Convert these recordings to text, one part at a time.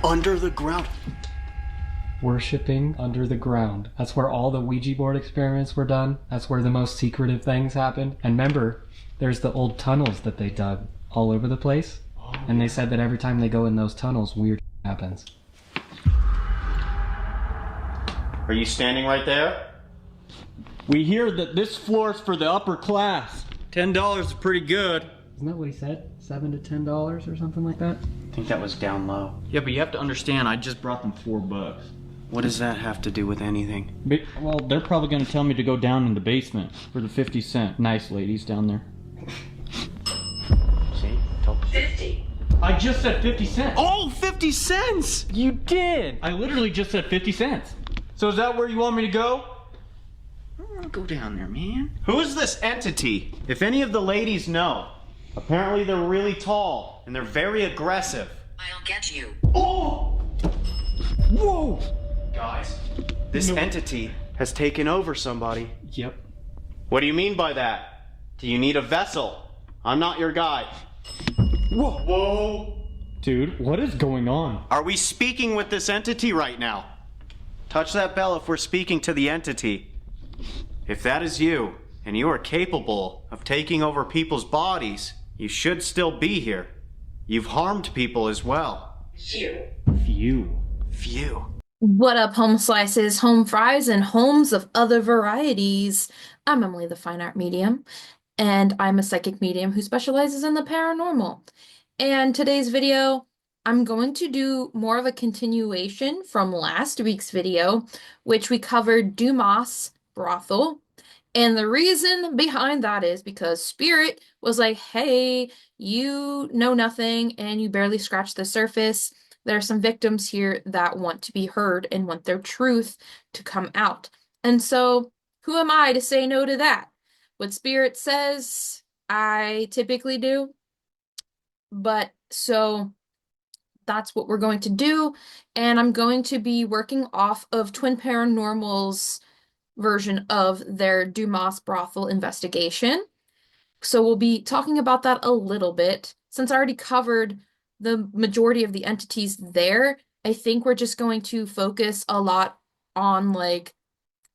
Under the ground. Worshipping under the ground. That's where all the Ouija board experiments were done. That's where the most secretive things happened. And remember, there's the old tunnels that they dug all over the place. And they said that every time they go in those tunnels, weird happens. Are you standing right there? We hear that this floor's for the upper class. $10 is pretty good. Isn't that what he said? $7 to $10 or something like that? I think that was down low. Yeah, but you have to understand, I just brought them $4. What does that have to do with anything? Well, they're probably going to tell me to go down in the basement for the 50 cent. Nice ladies down there. See? 50. I just said 50 cents. Oh, 50 cents! You did! I literally just said 50 cents. So is that where you want me to go? Go down there, man. Who's this entity? If any of the ladies know, apparently they're really tall and they're very aggressive. I'll get you. Oh! Whoa! Guys, this entity has taken over somebody. Yep. What do you mean by that? Do you need a vessel? I'm not your guy. Whoa! Whoa! Dude, what is going on? Are we speaking with this entity right now? Touch that bell if we're speaking to the entity. If that is you, and you are capable of taking over people's bodies, you should still be here. You've harmed people as well. Few. What up, home slices, home fries, and homes of other varieties? I'm Emily, the Fine Art Medium, and I'm a psychic medium who specializes in the paranormal. And today's video, I'm going to do more of a continuation from last week's video, which we covered Dumas Brothel. And the reason behind that is because Spirit was like, hey, you know nothing and you barely scratched the surface. There are some victims here that want to be heard and want their truth to come out. And so who am I to say no to that? What Spirit says, I typically do. But so that's what we're going to do. And I'm going to be working off of Twin Paranormal's version of their Dumas Brothel investigation. So we'll be talking about that a little bit. Since I already covered the majority of the entities there, I think we're just going to focus a lot on like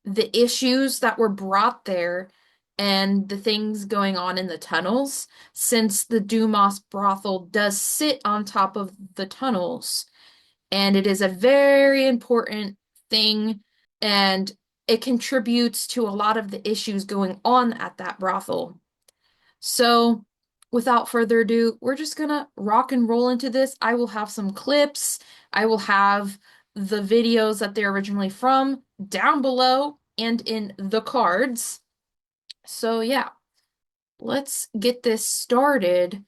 the issues that were brought there and the things going on in the tunnels, since the Dumas Brothel does sit on top of the tunnels. And it is a very important thing, and it contributes to a lot of the issues going on at that brothel. So without further ado, we're just gonna rock and roll into this. I will have some clips. I will have the videos that they're originally from down below and in the cards. So yeah, let's get this started.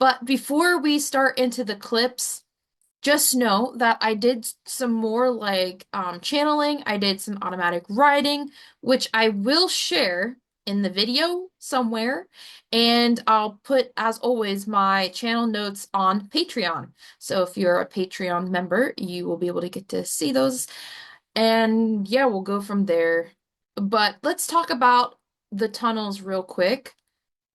But before we start into the clips, just know that I did some more like channeling. I did some automatic writing, which I will share in the video somewhere. And I'll put, as always, my channel notes on Patreon. So if you're a Patreon member, you will be able to get to see those. And yeah, we'll go from there. But let's talk about the tunnels real quick,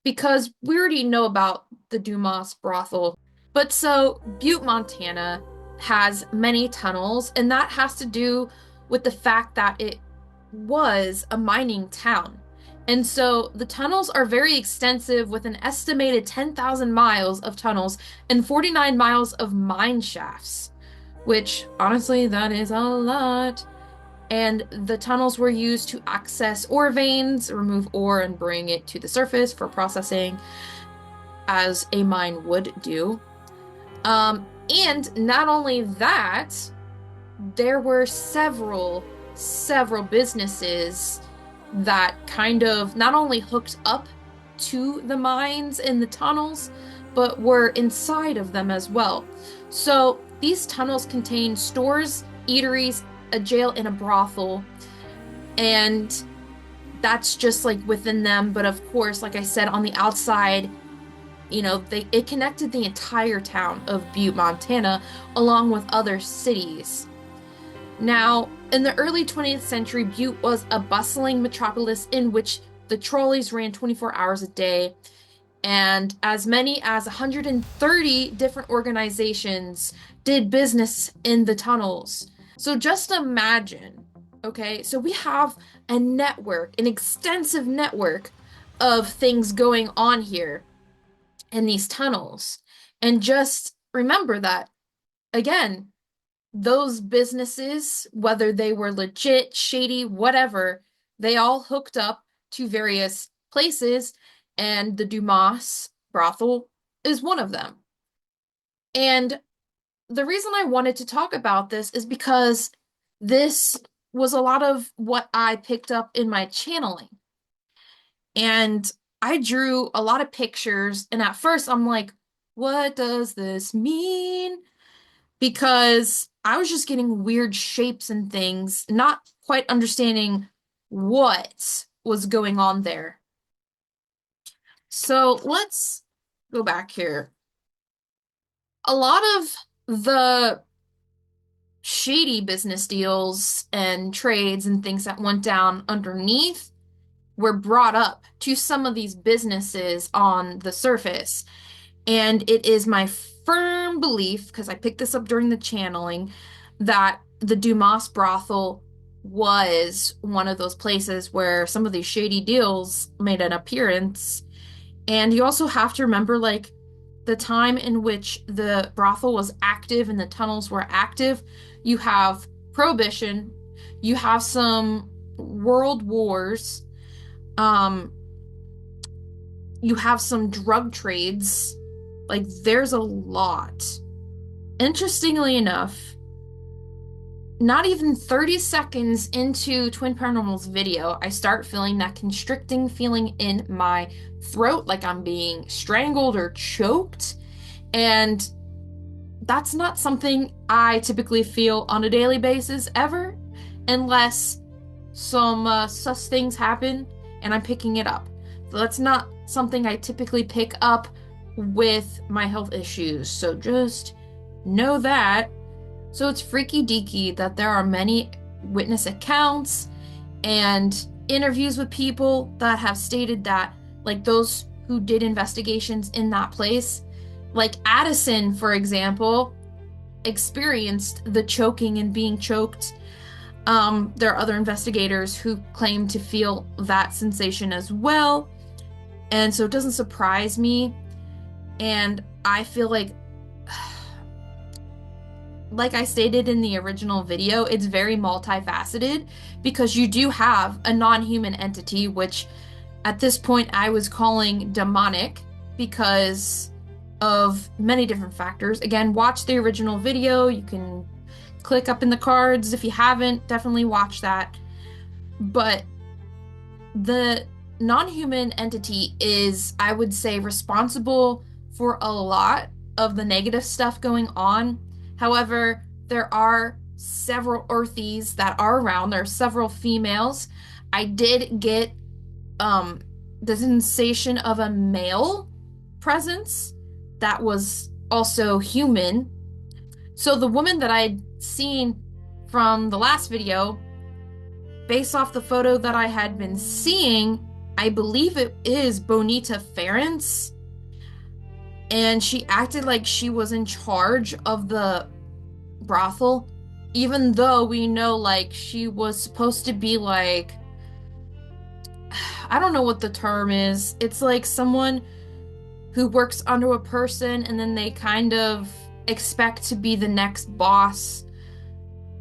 because we already know about the Dumas Brothel. But so Butte, Montana has many tunnels, and that has to do with the fact that it was a mining town. And so the tunnels are very extensive, with an estimated 10,000 miles of tunnels and 49 miles of mine shafts, which honestly, that is a lot. And the tunnels were used to access ore veins, remove ore, and bring it to the surface for processing, as a mine would do. And not only that, there were several businesses that kind of not only hooked up to the mines in the tunnels, but were inside of them as well. So these tunnels contain stores, eateries, a jail, and a brothel. And that's just like within them. But of course, like I said, on the outside, you know, it connected the entire town of Butte, Montana, along with other cities. Now, in the early 20th century, Butte was a bustling metropolis in which the trolleys ran 24 hours a day. And as many as 130 different organizations did business in the tunnels. So just imagine, okay? So we have a network, an extensive network of things going on here in these tunnels. And just remember that, again, those businesses, whether they were legit, shady, whatever, they all hooked up to various places, and the Dumas Brothel is one of them. And the reason I wanted to talk about this is because this was a lot of what I picked up in my channeling. And I drew a lot of pictures, and at first I'm like, what does this mean? Because I was just getting weird shapes and things, not quite understanding what was going on there. So let's go back here. A lot of the shady business deals and trades and things that went down underneath were brought up to some of these businesses on the surface. And it is my firm belief, because I picked this up during the channeling, that the Dumas Brothel was one of those places where some of these shady deals made an appearance. And you also have to remember, like, the time in which the brothel was active and the tunnels were active. You have Prohibition, you have some world wars, you have some drug trades. Like, there's a lot. Interestingly enough, not even 30 seconds into Twin Paranormal's video, I start feeling that constricting feeling in my throat, like I'm being strangled or choked. And that's not something I typically feel on a daily basis ever, unless some sus things happen and I'm picking it up. So that's not something I typically pick up with my health issues. So just know that. So it's freaky deaky that there are many witness accounts and interviews with people that have stated that, like, those who did investigations in that place, like Addison, for example, experienced the choking and being choked. There are other investigators who claim to feel that sensation as well. And so it doesn't surprise me. And I feel like I stated in the original video, it's very multifaceted, because you do have a non-human entity, which at this point I was calling demonic because of many different factors. Again, watch the original video. You can click up in the cards. If you haven't, definitely watch that. But the non-human entity is, I would say, responsible for a lot of the negative stuff going on. However, there are several earthies that are around. There are several females. I did get the sensation of a male presence that was also human. So the woman that I'd seen from the last video, based off the photo that I had been seeing, I believe it is Bonita Ference. And she acted like she was in charge of the brothel, even though we know, like, she was supposed to be like, I don't know what the term is. It's like someone who works under a person and then they kind of expect to be the next boss.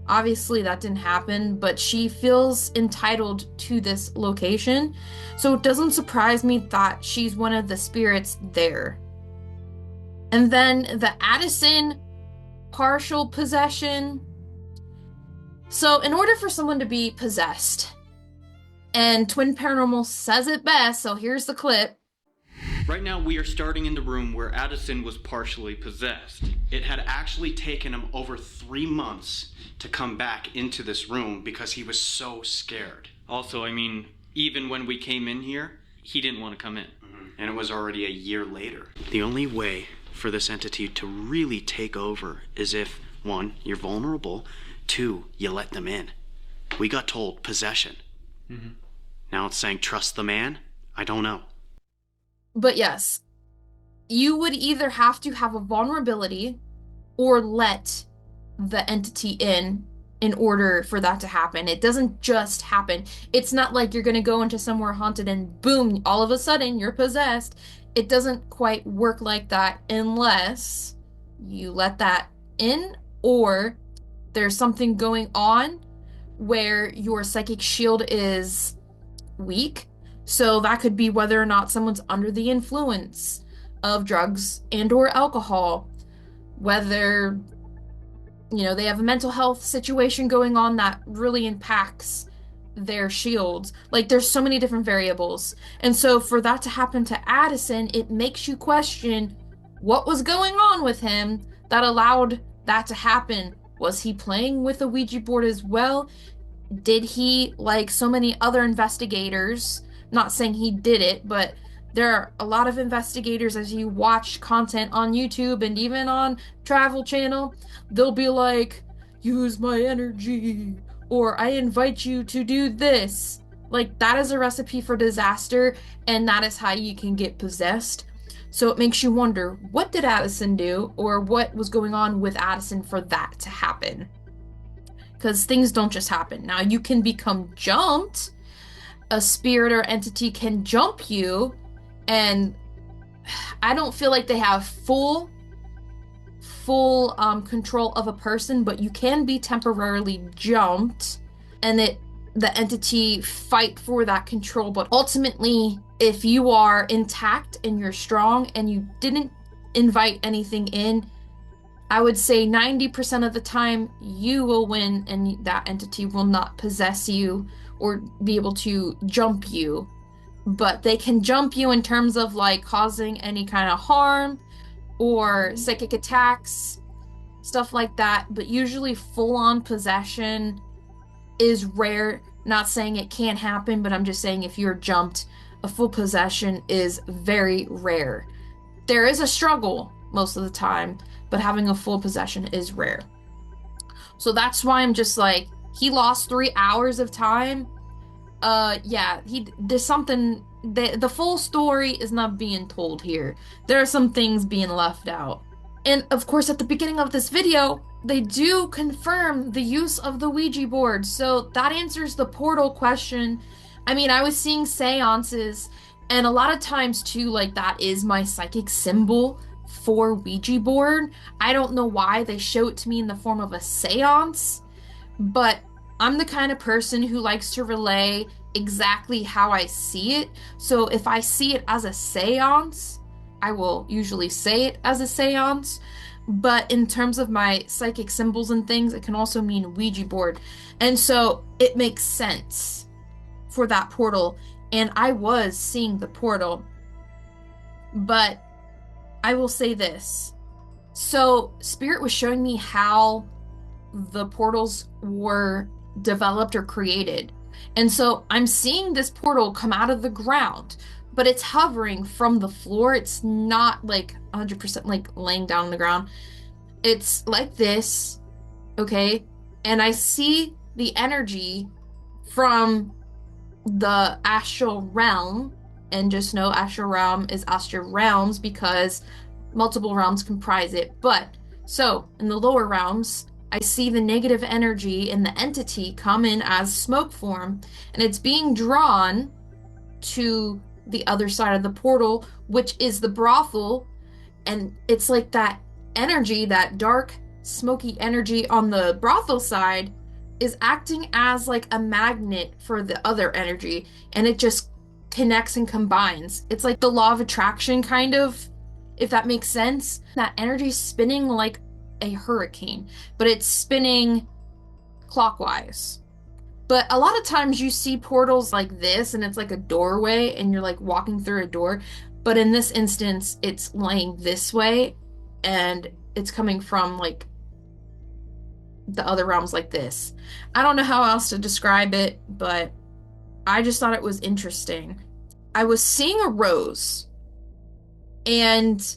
Obviously that didn't happen, but she feels entitled to this location. So it doesn't surprise me that she's one of the spirits there. And then the Addison partial possession. So in order for someone to be possessed, and Twin Paranormal says it best, so here's the clip. Right now we are starting in the room where Addison was partially possessed. It had actually taken him over 3 months to come back into this room because he was so scared. Also, I mean, even when we came in here, he didn't want to come in. And it was already a year later. The only way for this entity to really take over is if, 1, you're vulnerable, 2, you let them in. We got told possession. Now it's saying trust the man? I don't know. But yes, you would either have to have a vulnerability or let the entity in order for that to happen. It doesn't just happen. It's not like you're going to go into somewhere haunted and boom, all of a sudden you're possessed. It doesn't quite work like that unless you let that in, or there's something going on where your psychic shield is weak. So that could be whether or not someone's under the influence of drugs and or alcohol, whether they have a mental health situation going on that really impacts their shields. Like, there's so many different variables. And so for that to happen to Addison, it makes you question what was going on with him that allowed that to happen. Was he playing with a Ouija board as well? Did he, like so many other investigators, not saying he did it, but there are a lot of investigators, as you watch content on YouTube and even on Travel Channel, they'll be like, use my energy, or I invite you to do this. Like, that is a recipe for disaster, and that is how you can get possessed. So it makes you wonder, what did Addison do, or what was going on with Addison for that to happen? Because things don't just happen. Now, you can become jumped. A spirit or entity can jump you, and I don't feel like they have full control of a person, but you can be temporarily jumped, and the entity fight for that control. But ultimately, if you are intact and you're strong and you didn't invite anything in, I would say 90% of the time you will win, and that entity will not possess you or be able to jump you. But they can jump you in terms of like causing any kind of harm or psychic attacks, stuff like that. But usually full-on possession is rare. Not saying it can't happen, but I'm just saying if you're jumped, a full possession is very rare. There is a struggle most of the time, but having a full possession is rare. So that's why I'm just like, he lost 3 hours of time. Yeah, there's something, the full story is not being told here. There are some things being left out. And of course, at the beginning of this video, they do confirm the use of the Ouija board. So that answers the portal question. I mean, I was seeing seances, and a lot of times too, like, that is my psychic symbol for Ouija board. I don't know why they show it to me in the form of a seance, but I'm the kind of person who likes to relay exactly how I see it. So if I see it as a seance, I will usually say it as a seance. But in terms of my psychic symbols and things, it can also mean Ouija board. And so it makes sense for that portal. And I was seeing the portal. But I will say this. So Spirit was showing me how the portals were developed or created. And so I'm seeing this portal come out of the ground, but it's hovering from the floor. It's not like 100% like laying down on the ground. It's like this, okay? And I see the energy from the astral realm, and just know astral realm is astral realms because multiple realms comprise it. But so in the lower realms, I see the negative energy and the entity come in as smoke form, and it's being drawn to the other side of the portal, which is the brothel. And it's like that energy, that dark, smoky energy on the brothel side, is acting as like a magnet for the other energy, and it just connects and combines. It's like the law of attraction, kind of, if that makes sense. That energy spinning like a hurricane, but it's spinning clockwise. But a lot of times you see portals like this, and it's like a doorway, and you're like walking through a door. But in this instance, it's laying this way, and it's coming from like the other realms like this. I don't know how else to describe it, but I just thought it was interesting. I was seeing a rose, and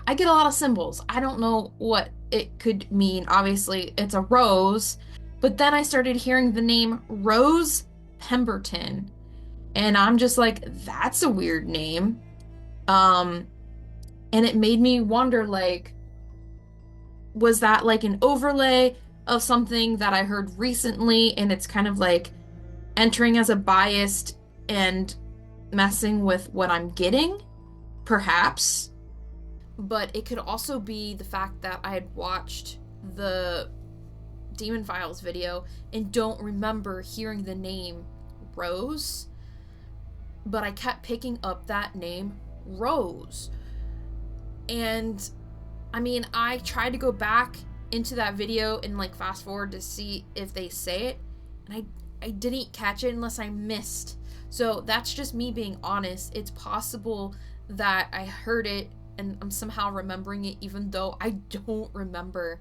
I get a lot of symbols. I don't know what it could mean. Obviously, it's a rose. But then I started hearing the name Rose Pemberton. And I'm just like, that's a weird name. And it made me wonder, like, was that like an overlay of something that I heard recently and it's kind of like entering as a biased and messing with what I'm getting? Perhaps. But it could also be the fact that I had watched the Demon Files video and don't remember hearing the name Rose, but I kept picking up that name Rose. And I mean, I tried to go back into that video and like fast forward to see if they say it, and I didn't catch it unless I missed. So that's just me being honest. It's possible that I heard it and I'm somehow remembering it even though I don't remember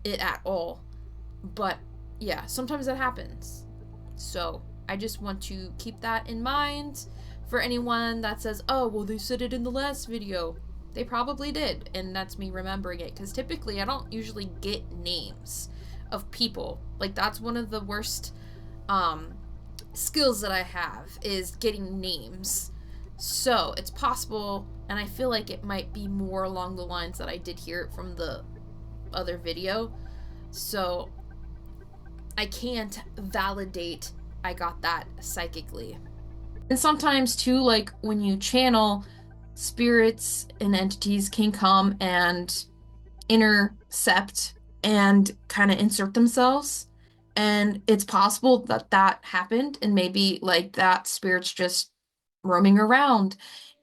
it at all. But yeah, sometimes that happens. So I just want to keep that in mind for anyone that says, oh, well, they said it in the last video. They probably did, and that's me remembering it, because typically I don't usually get names of people. Like, that's one of the worst skills that I have, is getting names. So it's possible, and I feel like it might be more along the lines that I did hear it from the other video. So I can't validate I got that psychically. And sometimes too, like when you channel, spirits and entities can come and intercept and kind of insert themselves, and it's possible that that happened, and maybe like that spirit's just roaming around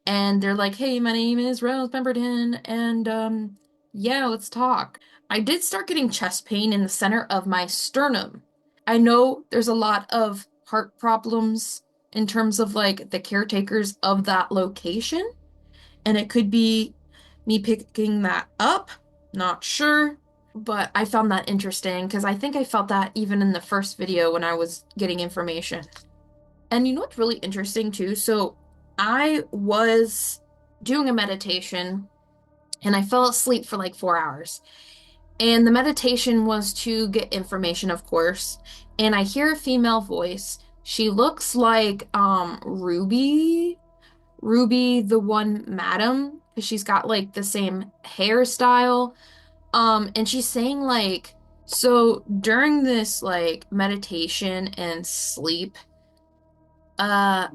and they're like, hey, my name is Rose Pemberton, and yeah, let's talk. I did start getting chest pain in the center of my sternum. I know there's a lot of heart problems in terms of like the caretakers of that location, and it could be me picking that up, not sure, but I found that interesting because I think I felt that even in the first video when I was getting information. And you know what's really interesting too? So I was doing a meditation and I fell asleep for like 4 hours. And the meditation was to get information, of course. And I hear a female voice. She looks like Ruby the One Madam, because she's got like the same hairstyle. And she's saying like, so during this like meditation and sleep, a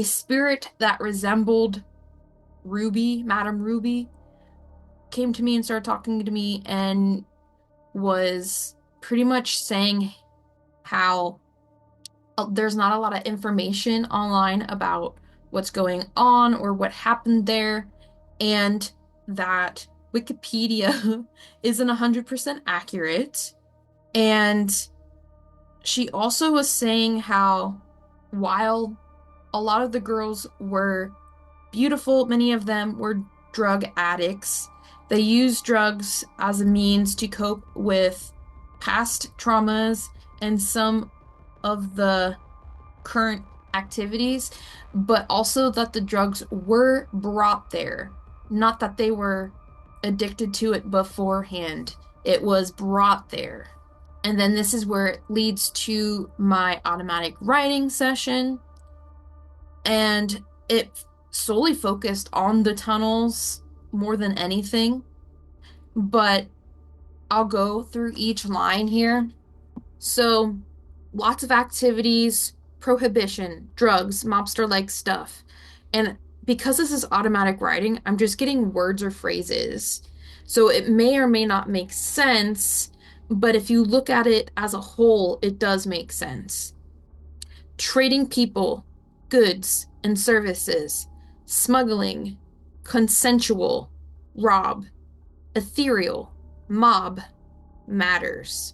spirit that resembled Madam Ruby, came to me and started talking to me and was pretty much saying how there's not a lot of information online about what's going on or what happened there, and that Wikipedia isn't 100% accurate. And she also was saying how while a lot of the girls were beautiful, many of them were drug addicts. They used drugs as a means to cope with past traumas and some of the current activities, but also that the drugs were brought there, not that they were addicted to it beforehand. It was brought there. And then this is where it leads to my automatic writing session, and it solely focused on the tunnels more than anything, but I'll go through each line here. So lots of activities, prohibition, drugs, mobster-like stuff. And because this is automatic writing, I'm just getting words or phrases. So it may or may not make sense, but if you look at it as a whole, it does make sense. Trading people, goods, and services, smuggling, consensual, rob, ethereal, mob, matters.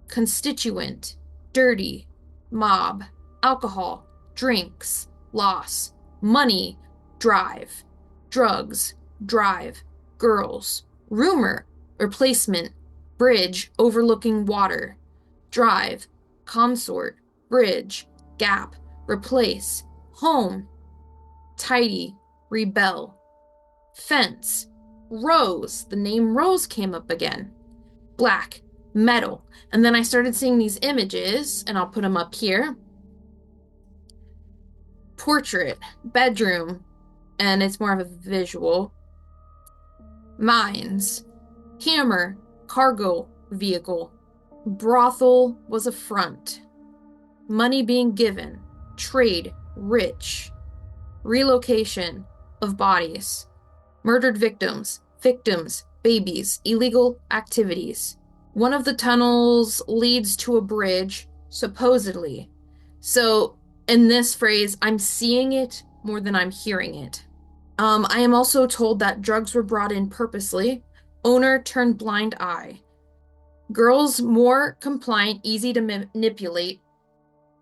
Constituent, dirty, mob, alcohol, drinks, loss, money, drive, drugs, drive, girls, rumor, replacement, bridge overlooking water, drive, consort, bridge, gap, replace, home, tidy, rebel, fence, rose, the name Rose came up again, black, metal. And then I started seeing these images, and I'll put them up here. portrait, bedroom, and it's more of a visual. Mines, hammer, cargo vehicle. Brothel was a front. Money being given, trade, rich. Relocation of bodies. Murdered victims, babies, illegal activities. One of the tunnels leads to a bridge, supposedly. So, in this phrase, I'm seeing it more than I'm hearing it. I am also told that drugs were brought in purposely. Owner turned blind eye. Girls more compliant, easy to manipulate.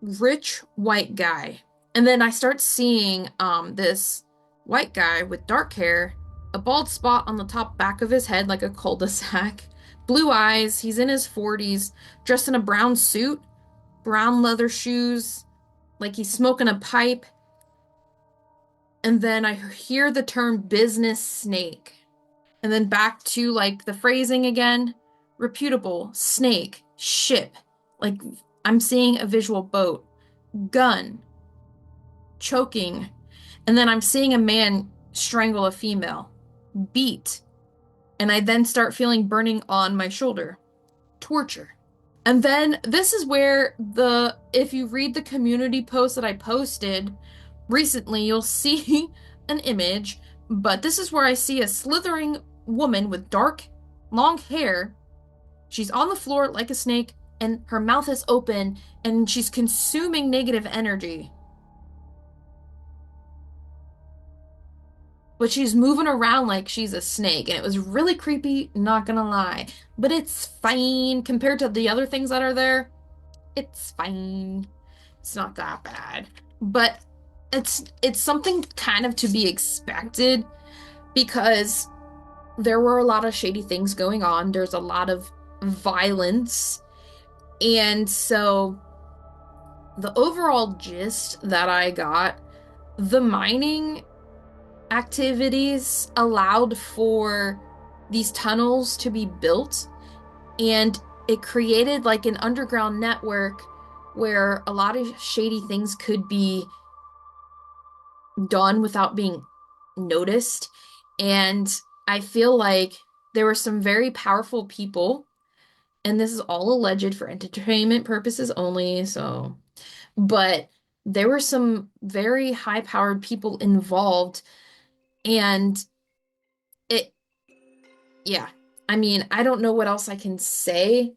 Rich white guy. And then I start seeing this white guy with dark hair, a bald spot on the top back of his head like a cul-de-sac, blue eyes, he's in his 40s, dressed in a brown suit, brown leather shoes, like he's smoking a pipe. And then I hear the term business snake. And then back to like the phrasing again, reputable, snake, ship, like I'm seeing a visual boat, gun, choking, and then I'm seeing a man strangle a female, beat, and I then start feeling burning on my shoulder, torture. And then this is where if you read the community post that I posted recently, you'll see an image, but this is where I see a slithering woman with dark, long hair. She's on the floor like a snake, and her mouth is open, and she's consuming negative energy. But she's moving around like she's a snake, and it was really creepy, not gonna lie. But it's fine compared to the other things that are there. It's fine. It's not that bad. But it's something kind of to be expected, because there were a lot of shady things going on. There's a lot of violence. And so the overall gist that I got, the mining activities allowed for these tunnels to be built, and it created like an underground network where a lot of shady things could be done without being noticed. And I feel like there were some very powerful people, and this is all alleged for entertainment purposes only, so, but there were some very high-powered people involved. And yeah, I mean, I don't know what else I can say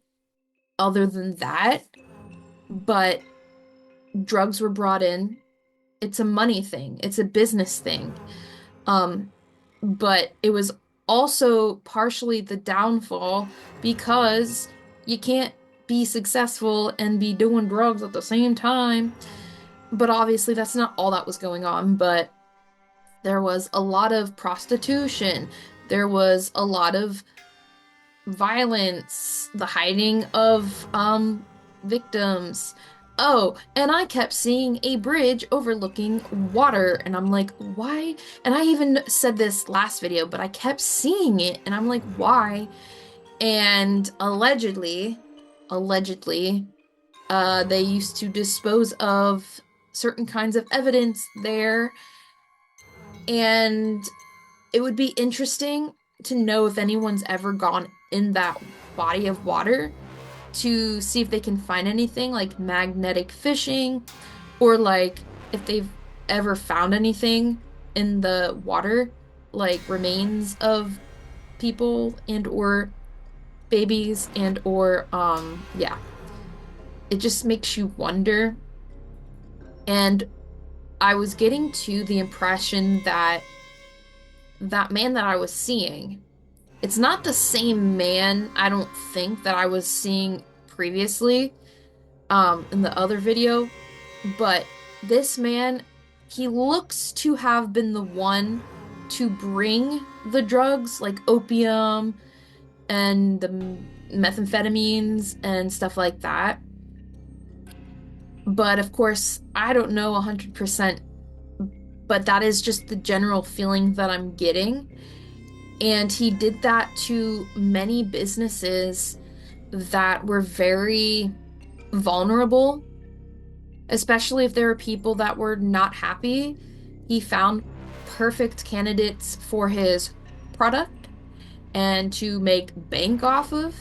other than that, but drugs were brought in. It's a money thing. It's a business thing. But it was also partially the downfall, because you can't be successful and be doing drugs at the same time. But obviously that's not all that was going on, but there was a lot of prostitution. There was a lot of violence, the hiding of victims. Oh, and I kept seeing a bridge overlooking water, and I'm like, why? And I even said this last video, but I kept seeing it, and I'm like, why? And allegedly, they used to dispose of certain kinds of evidence there. And it would be interesting to know if anyone's ever gone in that body of water to see if they can find anything like magnetic fishing, or like if they've ever found anything in the water, like remains of people and or babies and or yeah. It just makes you wonder. And I was getting to the impression that that man that I was seeing, it's not the same man, I don't think, that I was seeing previously in the other video, but this man, he looks to have been the one to bring the drugs like opium and the methamphetamines and stuff like that. But of course, I don't know 100%, but that is just the general feeling that I'm getting. And he did that to many businesses that were very vulnerable especially if there were people that were not happy. He found perfect candidates for his product and to make bank off of.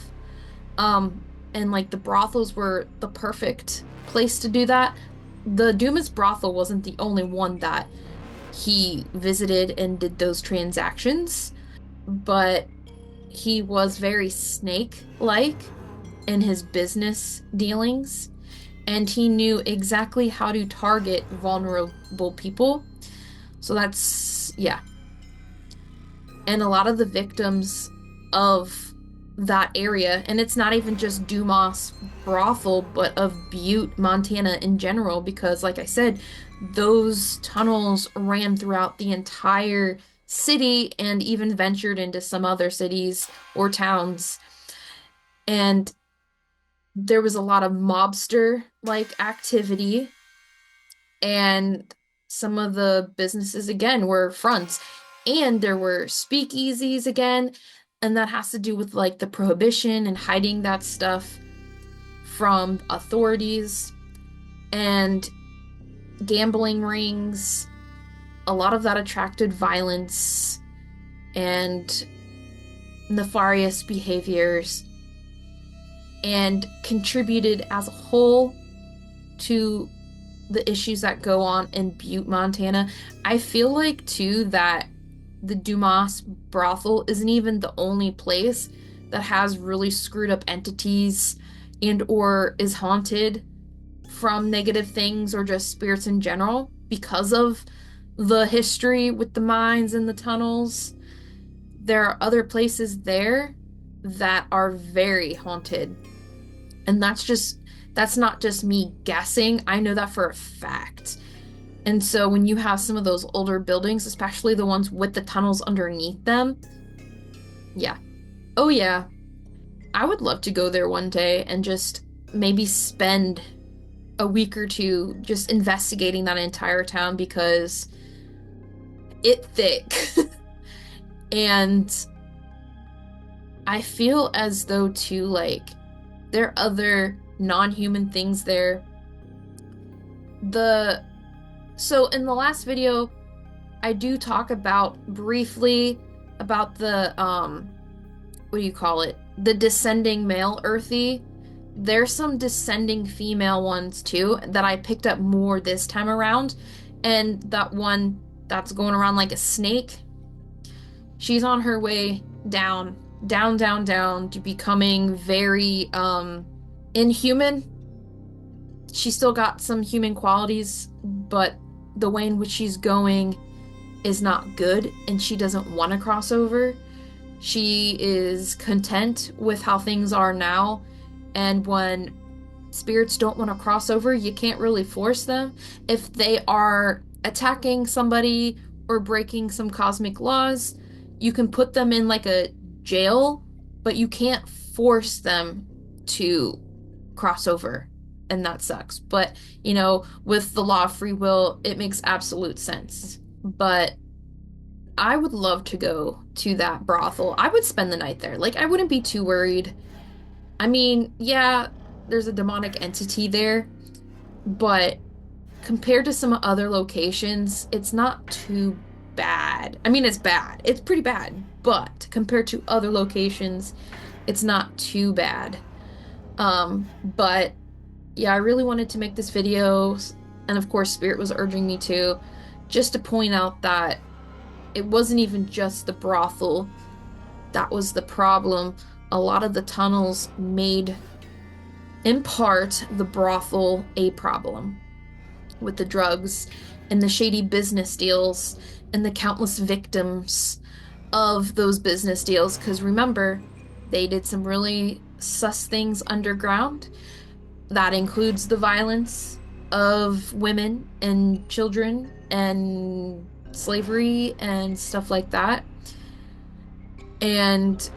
Um, and like the brothels were the perfect place to do that. The Dumas Brothel wasn't the only one that he visited and did those transactions, but he was very snake-like in his business dealings, and he knew exactly how to target vulnerable people. So that's, yeah. And a lot of the victims of that area, and it's not even just Dumas Brothel, but of Butte, Montana in general, because like I said, those tunnels ran throughout the entire city and even ventured into some other cities or towns. And there was a lot of mobster-like activity, and some of the businesses again were fronts, and there were speakeasies again, and that has to do with like the prohibition and hiding that stuff from authorities, and gambling rings. A lot of that attracted violence and nefarious behaviors and contributed as a whole to the issues that go on in Butte, Montana. I feel like too that the Dumas Brothel isn't even the only place that has really screwed up entities and or is haunted from negative things or just spirits in general because of the history with the mines and the tunnels. There are other places there that are very haunted. And that's not just me guessing. I know that for a fact. And so when you have some of those older buildings, especially the ones with the tunnels underneath them, yeah. Oh yeah. I would love to go there one day and just maybe spend a week or two just investigating that entire town because it's thick. And I feel as though too, like, there are other non-human things there. So in the last video, I do talk about briefly about the what do you call it? The descending male earthy. There's some descending female ones too that I picked up more this time around. And that one that's going around like a snake, she's on her way down to becoming very inhuman. She's still got some human qualities, but the way in which she's going is not good, and she doesn't want to cross over. She is content with how things are now, and when spirits don't want to cross over, you can't really force them. If they are attacking somebody or breaking some cosmic laws, you can put them in like a jail, but you can't force them to cross over, and that sucks. But, you know, with the law of free will, it makes absolute sense. But I would love to go to that brothel. I would spend the night there. Like, I wouldn't be too worried. I mean, yeah, there's a demonic entity there, but compared to some other locations, it's not too bad. I mean, it's bad. It's pretty bad, but compared to other locations, it's not too bad. But yeah, I really wanted to make this video, and of course Spirit was urging me to, just to point out that it wasn't even just the brothel that was the problem. A lot of the tunnels made, in part, the brothel a problem with the drugs and the shady business deals and the countless victims of those business deals, because remember, they did some really sus things underground. That includes the violence of women and children and slavery and stuff like that. And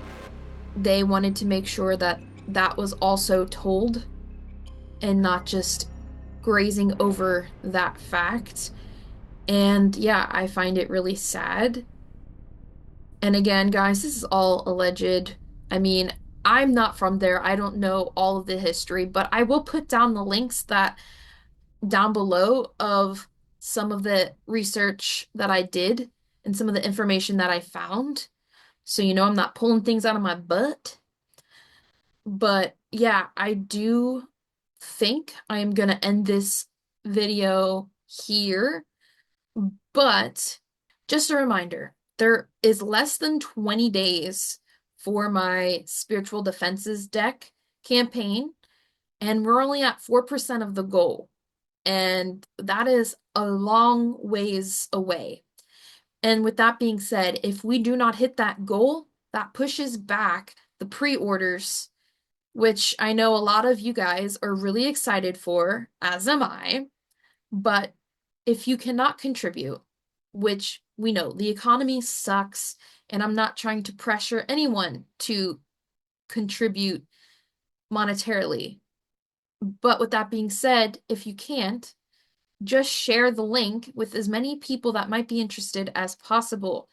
they wanted to make sure that that was also told and not just grazing over that fact. And yeah, I find it really sad. And again, guys, this is all alleged. I mean, I'm not from there. I don't know all of the history, but I will put down the links that down below of some of the research that I did and some of the information that I found. So you know I'm not pulling things out of my butt. But yeah, I do think I am gonna end this video here. But just a reminder, there is less than 20 days for my Spiritual Defenses deck campaign, and we're only at 4% of the goal. And that is a long ways away. And with that being said, if we do not hit that goal, that pushes back the pre-orders, which I know a lot of you guys are really excited for, as am I. But if you cannot contribute, which we know the economy sucks, and I'm not trying to pressure anyone to contribute monetarily. But with that being said, if you can't, just share the link with as many people that might be interested as possible.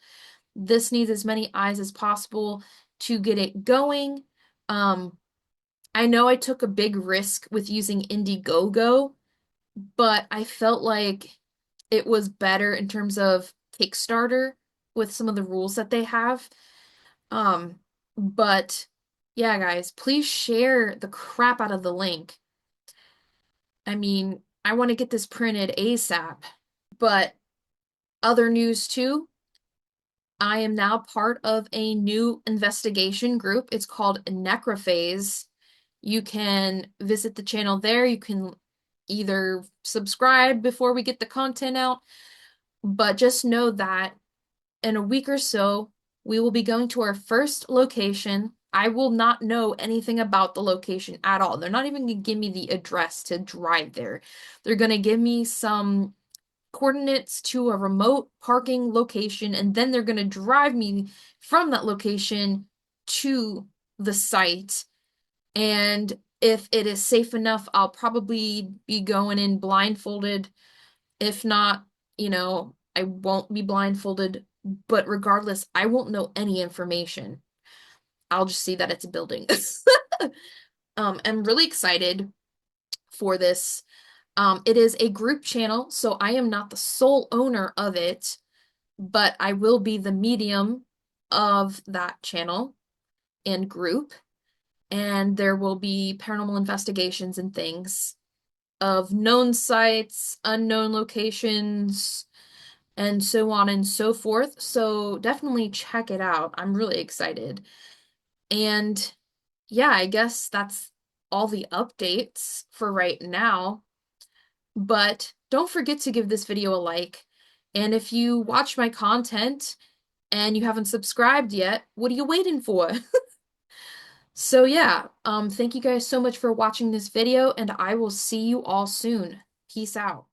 This needs as many eyes as possible to get it going. I know I took a big risk with using Indiegogo, but I felt like it was better in terms of Kickstarter with some of the rules that they have. But yeah, guys, please share the crap out of the link. I mean, I want to get this printed ASAP. But other news too, I am now part of a new investigation group. It's called Necrophase. You can visit the channel there. You can either subscribe before we get the content out, but just know that in a week or so, we will be going to our first location. I will not know anything about the location at all. They're not even going to give me the address to drive there. They're going to give me some coordinates to a remote parking location, and then they're going to drive me from that location to the site. And if it is safe enough, I'll probably be going in blindfolded. If not, I won't be blindfolded. But regardless, I won't know any information. I'll just see that it's a building. I'm really excited for this. It is a group channel, so I am not the sole owner of it, but I will be the medium of that channel and group. And there will be paranormal investigations and things of known sites, unknown locations, and so on and so forth. So definitely check it out. I'm really excited. And yeah, I guess that's all the updates for right now. But don't forget to give this video a like. And if you watch my content and you haven't subscribed yet, what are you waiting for? So yeah, thank you guys so much for watching this video, and I will see you all soon. Peace out.